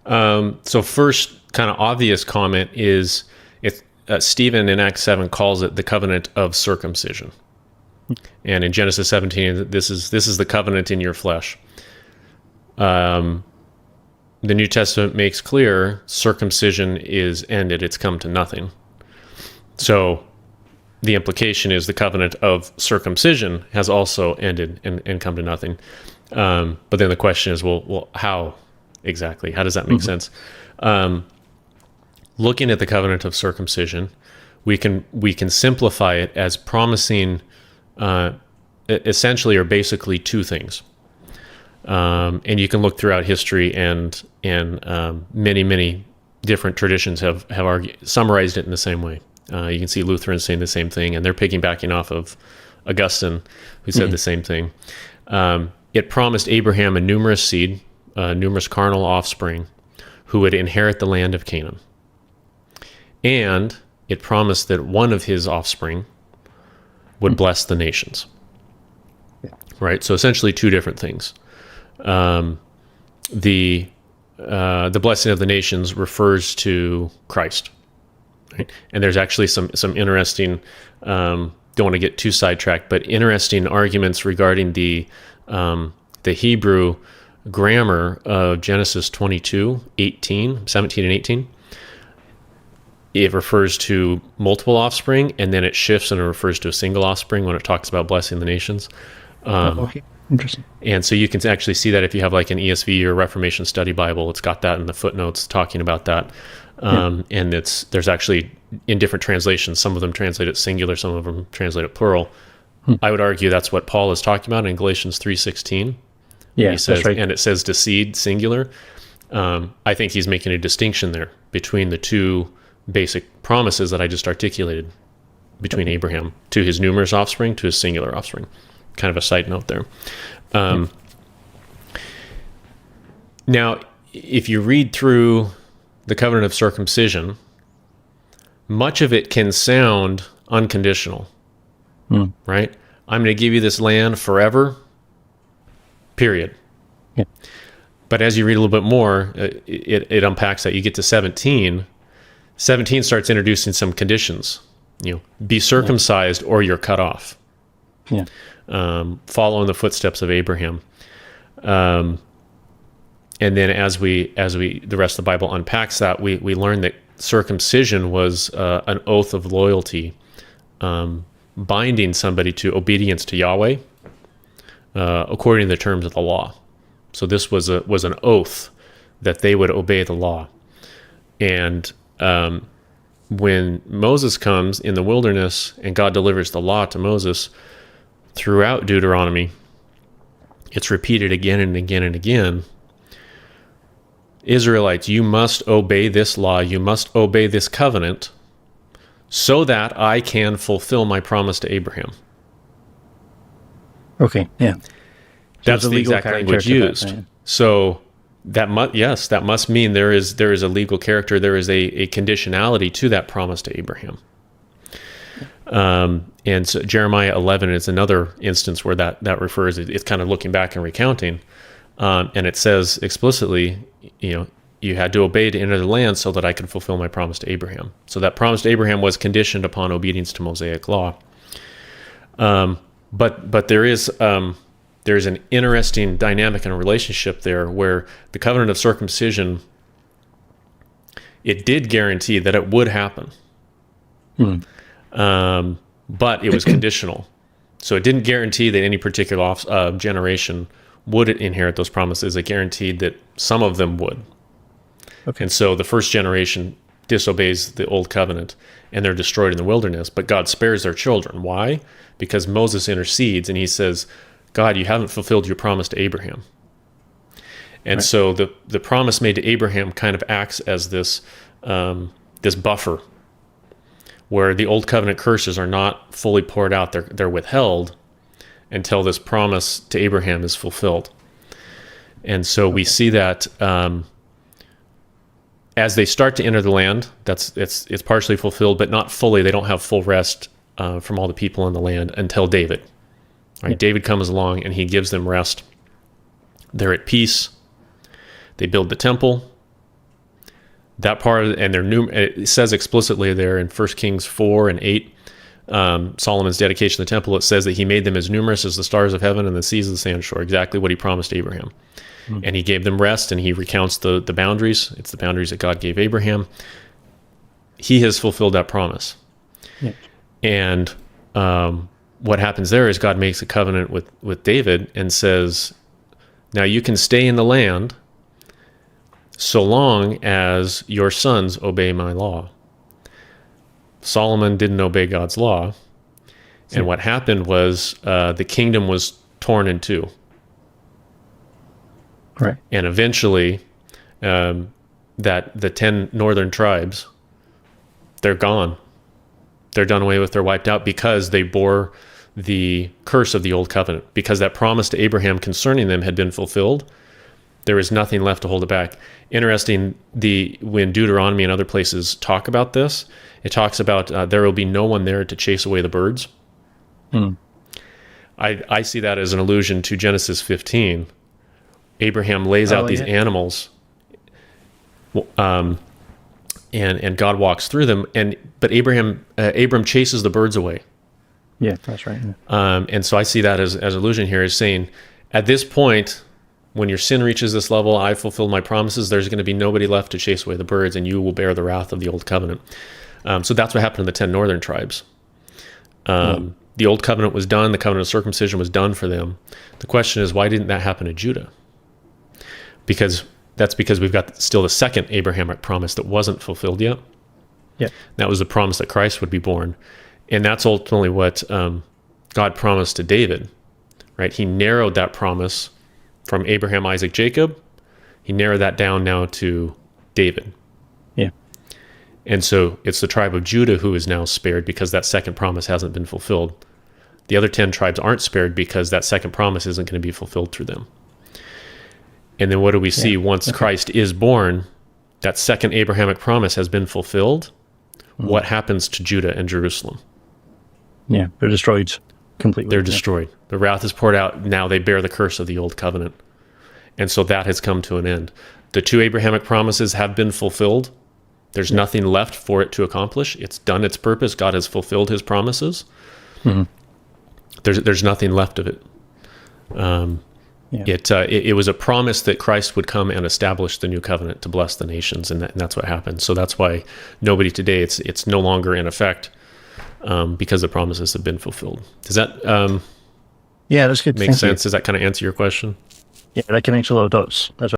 So first kind of obvious comment is Stephen in Acts 7 calls it the covenant of circumcision. And in Genesis 17, this is the covenant in your flesh. The New Testament makes clear circumcision is ended. It's come to nothing. So the implication is the covenant of circumcision has also ended and come to nothing. But then the question is, well, how exactly? How does that make sense? Looking at the covenant of circumcision, we can simplify it as promising essentially or basically two things. And you can look throughout history and many different traditions have summarized it in the same way. You can see Lutherans saying the same thing, and they're piggybacking off of Augustine, who said the same thing. It promised Abraham a numerous seed, numerous carnal offspring, who would inherit the land of Canaan. And it promised that one of his offspring would bless the nations. Right? So essentially two different things. The blessing of the nations refers to Christ. Right? And there's actually some interesting, don't want to get too sidetracked, but interesting arguments regarding the Hebrew grammar of Genesis 22, 17 and 18. It refers to multiple offspring, and then it shifts and it refers to a single offspring when it talks about blessing the nations. Okay, interesting. And so you can actually see that if you have like an ESV or Reformation Study Bible, it's got that in the footnotes talking about that. And there's actually in different translations, some of them translate it singular, some of them translate it plural. I would argue that's what Paul is talking about in Galatians 3:16. Yeah, he says, that's right. And it says decede, singular. I think he's making a distinction there between the two basic promises that I just articulated between Abraham to his numerous offspring, to his singular offspring. Kind of a side note there. Now, if you read through the covenant of circumcision, much of it can sound unconditional, right? I'm going to give you this land forever, period. Yeah. But as you read a little bit more, it unpacks that. You get to 17. 17 starts introducing some conditions. Be circumcised or you're cut off. Yeah. Follow in the footsteps of Abraham. And then as the rest of the Bible unpacks that, we learn that circumcision was an oath of loyalty, binding somebody to obedience to Yahweh according to the terms of the law. So this was an oath that they would obey the law. And when Moses comes in the wilderness and God delivers the law to Moses, throughout Deuteronomy, it's repeated again and again and again. Israelites, you must obey this law, you must obey this covenant, so that I can fulfill my promise to Abraham. Okay, yeah. That's the exact language used. So that must mean there is a legal character, there is a conditionality to that promise to Abraham. And so Jeremiah 11 is another instance where that refers. It's kind of looking back and recounting, and it says explicitly, you had to obey to enter the land so that I could fulfill my promise to Abraham. So that promise to Abraham was conditioned upon obedience to Mosaic law. But there's an interesting dynamic and relationship there where the covenant of circumcision, it did guarantee that it would happen. But it was conditional. So it didn't guarantee that any particular generation would inherit those promises. It guaranteed that some of them would. Okay. And so the first generation disobeys the old covenant and they're destroyed in the wilderness, but God spares their children. Why? Because Moses intercedes and he says, God, you haven't fulfilled your promise to Abraham. And so the promise made to Abraham kind of acts as this buffer where the old covenant curses are not fully poured out. They're withheld until this promise to Abraham is fulfilled. And so we see that as they start to enter the land, it's partially fulfilled, but not fully. They don't have full rest from all the people in the land until David. Right? Yeah. David comes along and he gives them rest. They're at peace. They build the temple. that part, and it says explicitly there in 1 Kings 4 and 8, Solomon's dedication of the temple, it says that he made them as numerous as the stars of heaven and the seas of the sand shore, exactly what he promised Abraham. And he gave them rest, and he recounts the boundaries. It's the boundaries that God gave Abraham. He has fulfilled that promise. Yeah. And what happens there is God makes a covenant with David and says, now you can stay in the land so long as your sons obey my law. Solomon didn't obey God's law. And what happened was the kingdom was torn in two. Right. And eventually, that the 10 northern tribes, they're gone. They're done away with. They're wiped out because they bore the curse of the old covenant. Because that promise to Abraham concerning them had been fulfilled, there is nothing left to hold it back. Interesting, when Deuteronomy and other places talk about this, it talks about there will be no one there to chase away the birds. I see that as an allusion to Genesis 15. Abraham lays out these animals, and God walks through them, but Abram chases the birds away. Yeah, that's right. And so I see that as allusion here, is saying, at this point, when your sin reaches this level, I fulfilled my promises. There's going to be nobody left to chase away the birds, and you will bear the wrath of the old covenant. So that's what happened to the 10 northern tribes. The old covenant was done. The covenant of circumcision was done for them. The question is, why didn't that happen to Judah? Because we've got still the second Abrahamic promise that wasn't fulfilled yet. Yeah. That was the promise that Christ would be born. And that's ultimately what God promised to David, right? He narrowed that promise from Abraham, Isaac, Jacob. He narrowed that down now to David. Yeah. And so it's the tribe of Judah who is now spared because that second promise hasn't been fulfilled. The other 10 tribes aren't spared because that second promise isn't going to be fulfilled through them. And then what do we see once Christ is born? That second Abrahamic promise has been fulfilled. What happens to Judah and Jerusalem? Yeah, they're destroyed completely. They're destroyed. The wrath is poured out. Now they bear the curse of the old covenant. And so that has come to an end. The 2 Abrahamic promises have been fulfilled. There's nothing left for it to accomplish. It's done its purpose. God has fulfilled his promises. There's nothing left of it. It was a promise that Christ would come and establish the new covenant to bless the nations, and that's what happened. So that's why nobody today, it's no longer in effect because the promises have been fulfilled. Does that that's good. make sense? Does that kind of answer your question? Yeah, that can answer a lot of those. That's